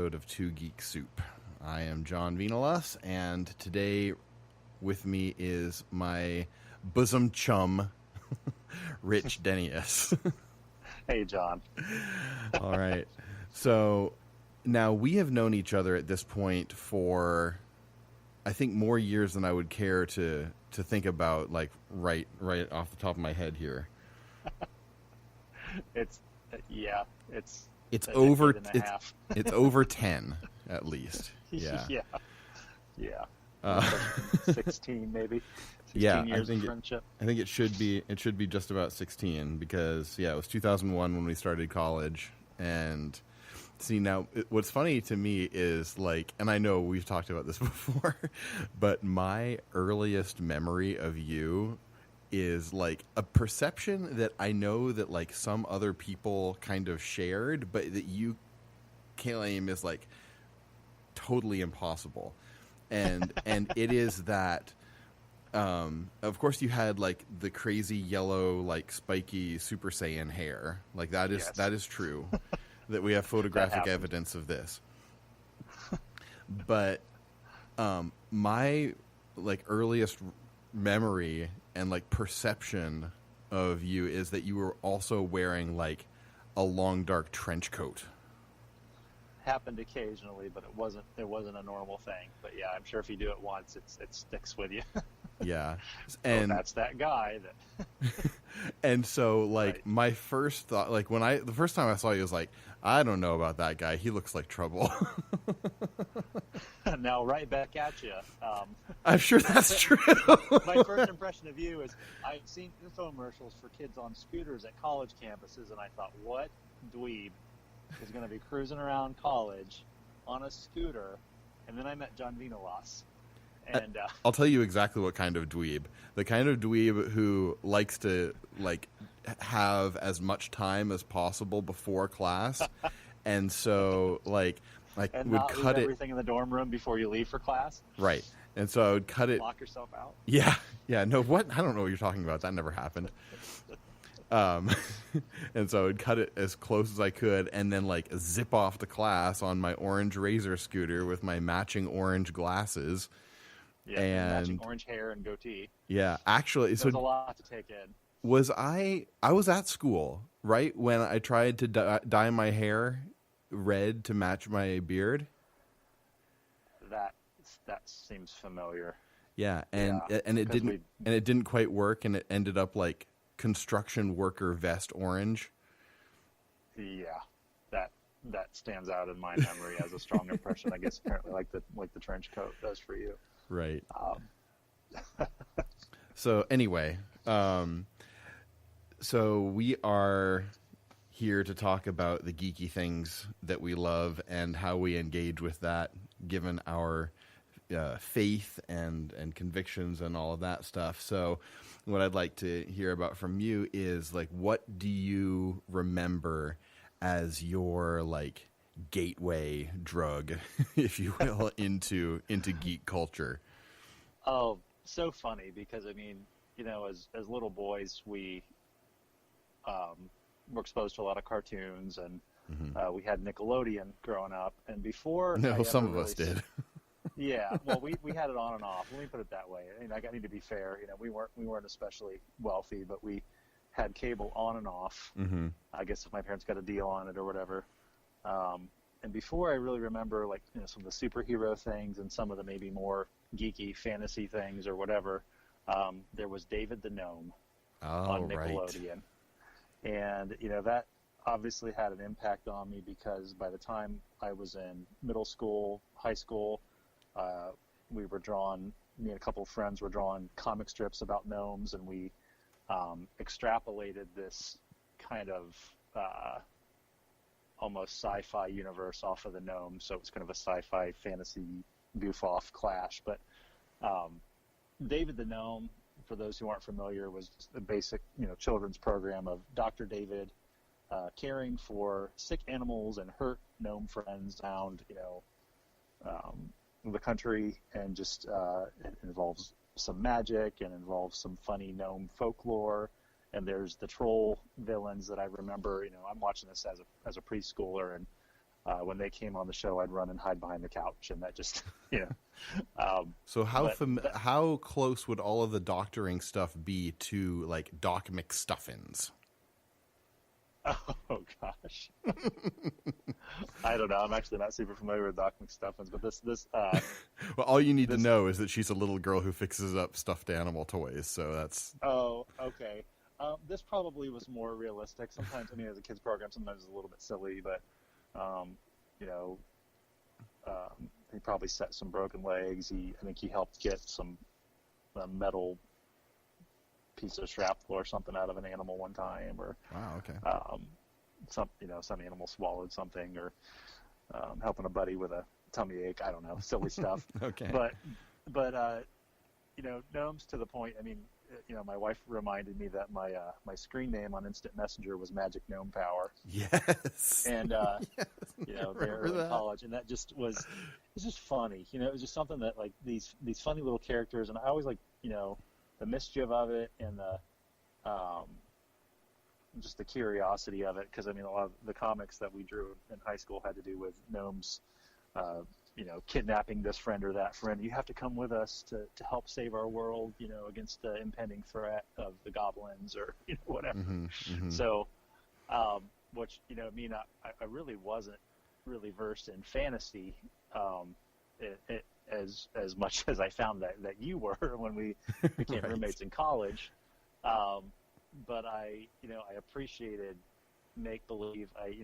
episode of Two Geek Soup. I am John Vinalas, and today with me is my bosom chum, Rich Denius. Hey, John. All right. So now we have known each other at this point for, I think, more years than I would care to think about, like right off the top of my head here. It's over half. It's over 10 at least. Yeah. Yeah. 16 maybe. 16 years of friendship. I think it should be just about 16 because it was 2001 when we started college. And see, now what's funny to me is, like, and I know we've talked about this before, but my earliest memory of you is like a perception that I know that like some other people kind of shared, but that you claim is like totally impossible. And it is that of course you had like the crazy yellow, like spiky Super Saiyan hair. Like that is true. That we have photographic evidence of this. But my like earliest memory and like perception of you is that you were also wearing like a long dark trench coat. Happened occasionally, but it wasn't a normal thing. But yeah, I'm sure if you do it once, it sticks with you. Yeah. And that's that guy that. And so like right. My first thought, like the first time I saw you was like, I don't know about that guy. He looks like trouble. Now, right back at you. I'm sure that's true. My first impression of you is I've seen infomercials for kids on scooters at college campuses, and I thought, what dweeb is going to be cruising around college on a scooter? And then I met John Vinalas. And I'll tell you exactly what kind of dweeb. The kind of dweeb who likes to like have as much time as possible before class, and so like and would not cut leave everything in the dorm room before you leave for class. Right. And so I would cut it. Lock yourself out. Yeah. No, what? I don't know what you're talking about. That never happened. And so I would cut it as close as I could, and then like zip off to class on my orange Razor scooter with my matching orange glasses. Yeah, and matching orange hair and goatee. Yeah, actually, there's a lot to take in. I was at school, right, when I tried to dye my hair red to match my beard? That seems familiar. Yeah, and it didn't quite work, and it ended up like construction worker vest orange. Yeah, that stands out in my memory as a strong impression. I guess apparently like the trench coat does for you. Right. So anyway, so we are here to talk about the geeky things that we love and how we engage with that, given our faith and convictions and all of that stuff. So what I'd like to hear about from you is like, what do you remember as your like gateway drug, if you will, into geek culture? Oh, so funny, because I mean, you know, as little boys, we were exposed to a lot of cartoons, and we had Nickelodeon growing up. And before, some of us did. Yeah, well, we had it on and off. Let me put it that way. I mean, I need to be fair. You know, we weren't especially wealthy, but we had cable on and off. Mm-hmm. I guess if my parents got a deal on it or whatever. And before I really remember, like, you know, some of the superhero things and some of the maybe more geeky fantasy things or whatever, there was David the Gnome on Nickelodeon. Right. And, you know, that obviously had an impact on me, because by the time I was in middle school, high school, me and a couple of friends were drawing comic strips about gnomes, and we extrapolated this kind of almost sci-fi universe off of the gnome. So it was kind of a sci-fi fantasy goof-off clash. But David the Gnome, for those who aren't familiar, was the basic, you know, children's program of Dr. David caring for sick animals and hurt gnome friends around, you know, the country, and just it involves some magic and involves some funny gnome folklore. And there's the troll villains that I remember. You know, I'm watching this as a preschooler, and when they came on the show, I'd run and hide behind the couch, and that just, So how close would all of the doctoring stuff be to like Doc McStuffins? Oh gosh, I don't know. I'm actually not super familiar with Doc McStuffins, but this. Well, all you need to know is that she's a little girl who fixes up stuffed animal toys. So that's. Oh, okay. This probably was more realistic. Sometimes, I mean, as a kids program, sometimes it's a little bit silly, but he probably set some broken legs. I think he helped get some metal piece of shrapnel or something out of an animal one time, or Wow, okay. Some animal swallowed something, or helping a buddy with a tummy ache. I don't know, silly stuff. Okay. But gnomes to the point. I mean, my wife reminded me that my screen name on Instant Messenger was Magic Gnome Power. Yes. And yes, there in college, and that just was just funny. It was just something that like these funny little characters, and I always like the mischief of it and the just the curiosity of it, because I mean a lot of the comics that we drew in high school had to do with gnomes kidnapping this friend or that friend. You have to come with us to help save our world, against the impending threat of the goblins, or whatever. Mm-hmm. So which I really wasn't really versed in fantasy as much as I found that you were when we became Right. roommates in college. But I appreciated make believe. I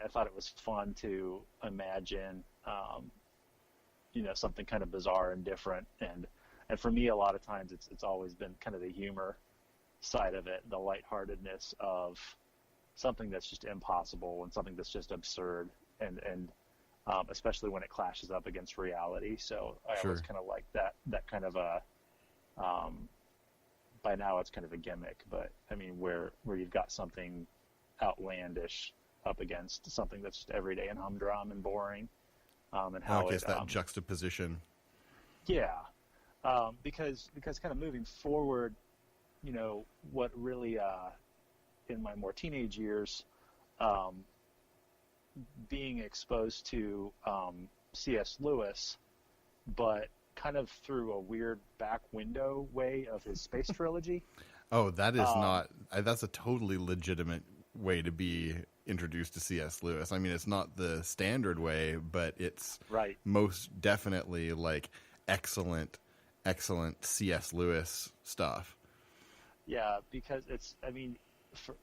thought it was fun to imagine, something kind of bizarre and different. And for me, a lot of times it's always been kind of the humor side of it, the lightheartedness of something that's just impossible and something that's just absurd, and especially when it clashes up against reality. So I Sure. always kind of like that kind of a. By now, it's kind of a gimmick, but I mean, where you've got something outlandish up against something that's just everyday and humdrum and boring, and how it's that juxtaposition. Yeah, because kind of moving forward, what really in my more teenage years, being exposed to C.S. Lewis, but kind of through a weird back window way of his space trilogy. Oh, that is not. That's a totally legitimate way to be introduced to C.S. Lewis. I mean, it's not the standard way, but it's Right. most definitely like excellent C.S. Lewis stuff. Yeah, because it's. I mean,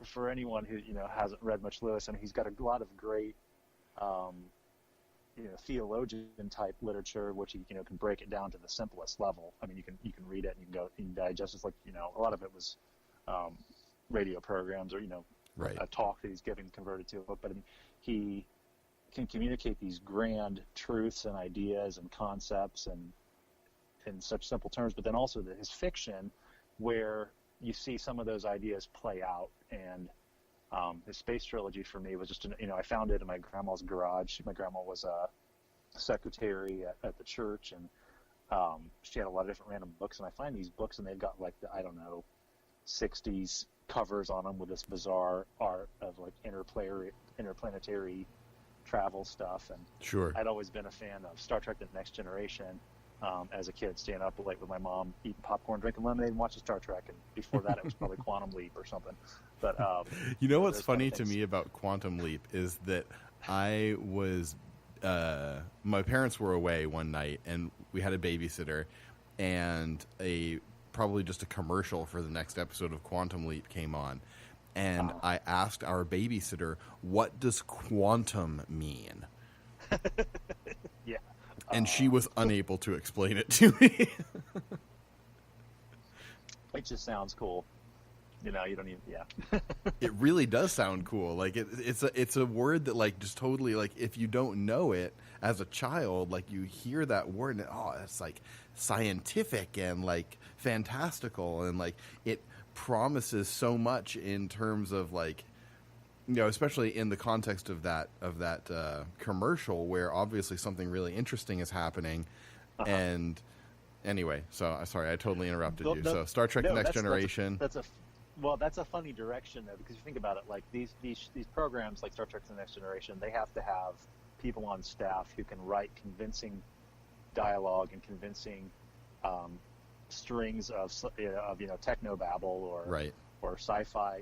for anyone who hasn't read much Lewis, I mean, he's got a lot of great, theologian type literature, which you can break it down to the simplest level. I mean, you can read it and you can digest it. Like a lot of it was radio programs, or Right. a talk that he's giving converted to a book. But I mean, he can communicate these grand truths and ideas and concepts and in such simple terms. But then also his fiction, where you see some of those ideas play out. And his space trilogy for me was just I found it in my grandma's garage. My grandma was a secretary at the church, and she had a lot of different random books. And I find these books, and they've got like the 60s covers on them with this bizarre art of like interplanetary travel stuff. And Sure. I'd always been a fan of Star Trek: The Next Generation. As a kid, staying up late with my mom, eating popcorn, drinking lemonade, and watching Star Trek. And before that, it was probably Quantum Leap or something. But what's funny to me about Quantum Leap is that I was my parents were away one night, and we had a babysitter, and probably just a commercial for the next episode of Quantum Leap came on, and I asked our babysitter, "What does quantum mean?" Yeah. And she was unable to explain it to me. It just sounds cool. You don't even, yeah. It really does sound cool. Like it's a word that like just totally like if you don't know it as a child, like you hear that word and it's like scientific and like fantastical, and like it promises so much in terms of like, especially in the context of that commercial, where obviously something really interesting is happening. And anyway, so sorry, I totally interrupted you. So Star Trek: The Next Generation. That's Well, that's a funny direction though, because you think about it, like these programs like Star Trek: The Next Generation, they have to have people on staff who can write convincing dialogue and convincing um, strings of techno babble Right. or sci-fi,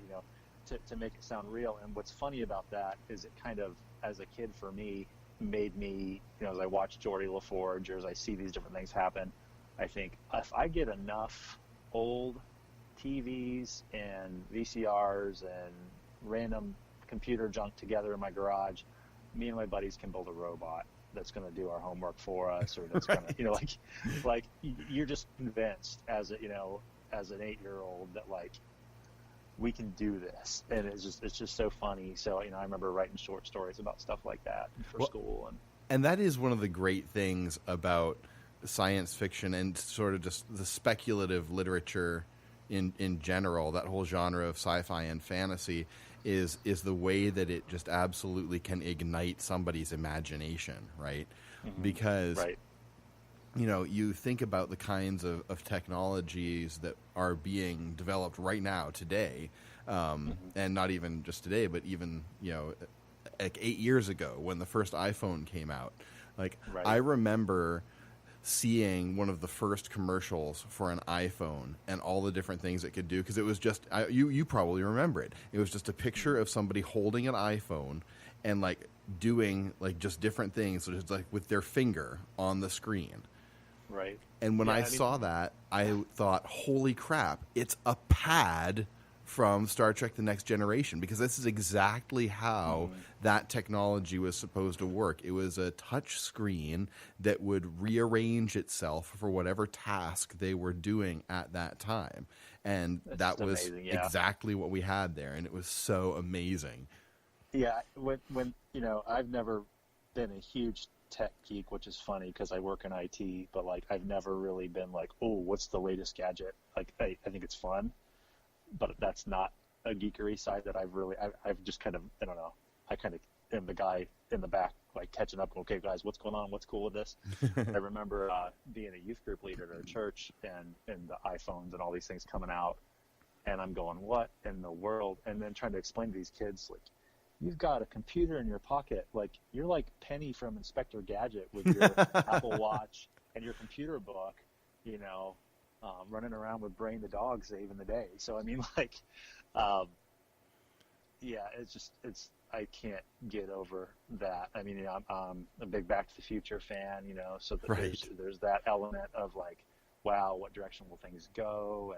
to make it sound real. And what's funny about that is it kind of, as a kid for me, made me, as I watch Geordie LaForge or as I see these different things happen, I think if I get enough old TVs and VCRs and random computer junk together in my garage, me and my buddies can build a robot that's going to do our homework for us, or that's Right. going to, like you're just convinced as as an 8-year-old that like we can do this, and it's just so funny. So I remember writing short stories about stuff like that for school, and that is one of the great things about science fiction and sort of just the speculative literature in general. That whole genre of sci-fi and fantasy is the way that it just absolutely can ignite somebody's imagination, right? mm-hmm. Because right. You think about the kinds of technologies that are being developed right now today, Mm-hmm. and not even just today, but even like 8 years ago when the first iPhone came out. Like Right. I remember seeing one of the first commercials for an iPhone and all the different things it could do, because it was just you probably remember it. It was just a picture of somebody holding an iPhone and like doing like just different things, so just like with their finger on the screen. Right. And when Yeah, I saw that, I thought, holy crap, it's a pad from Star Trek: The Next Generation, because this is exactly how that technology was supposed to work. It was a touch screen that would rearrange itself for whatever task they were doing at that time. And that was amazing, yeah. exactly what we had there, and it was so amazing. Yeah, when I've never been a huge tech geek, which is funny because I work in IT, but like I've never really been like, oh, what's the latest gadget? Like I think it's fun, but that's not a geekery side that I've just kind of, I don't know, I kind of am the guy in the back like catching up. Okay, guys, what's going on? What's cool with this? I remember being a youth group leader at our church and the iPhones and all these things coming out, and I'm going, what in the world? And then trying to explain to these kids like, you've got a computer in your pocket. Like, you're like Penny from Inspector Gadget with your Apple Watch and your computer book, running around with Brain the dog saving the day. So, I mean, like, yeah, I can't get over that. I mean, I'm a big Back to the Future fan, so that Right. there's that element of like, wow, what direction will things go?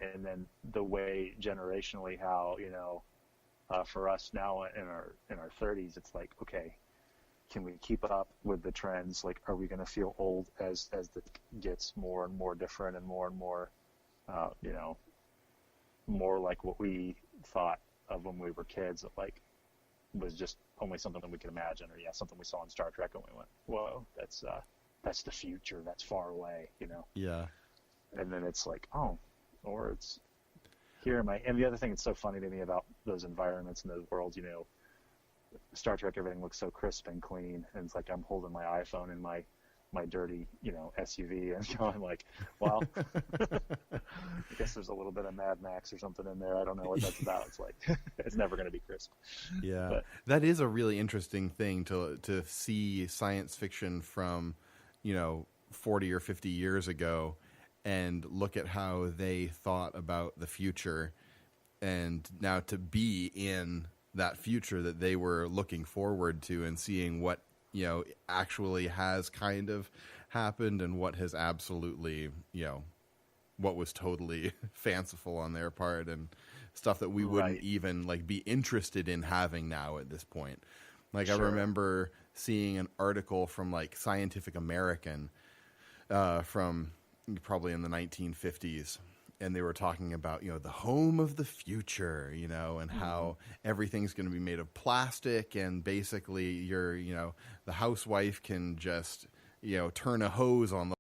And then the way generationally how, for us now in our 30s, it's like, okay, can we keep up with the trends? Like, are we going to feel old as it gets more and more different and more, more like what we thought of when we were kids, that like was just only something that we could imagine, or something we saw in Star Trek and we went, whoa, that's the future, that's far away, Yeah. And then it's like, oh, or it's here am I. And the other thing that's so funny to me about those environments and those worlds, Star Trek, everything looks so crisp and clean, and it's like I'm holding my iPhone in my dirty, SUV, and going like, well, I guess there's a little bit of Mad Max or something in there. I don't know what that's about. It's like it's never going to be crisp. Yeah, But that is a really interesting thing to see science fiction from, 40 or 50 years ago, and look at how they thought about the future, and now to be in that future that they were looking forward to, and seeing what actually has kind of happened, and what has absolutely what was totally fanciful on their part, and stuff that we wouldn't Right. even like be interested in having now at this point. Like, Sure. I remember seeing an article from like Scientific American from probably in the 1950s, and they were talking about the home of the future, and how everything's going to be made of plastic, and basically the housewife can just turn a hose on the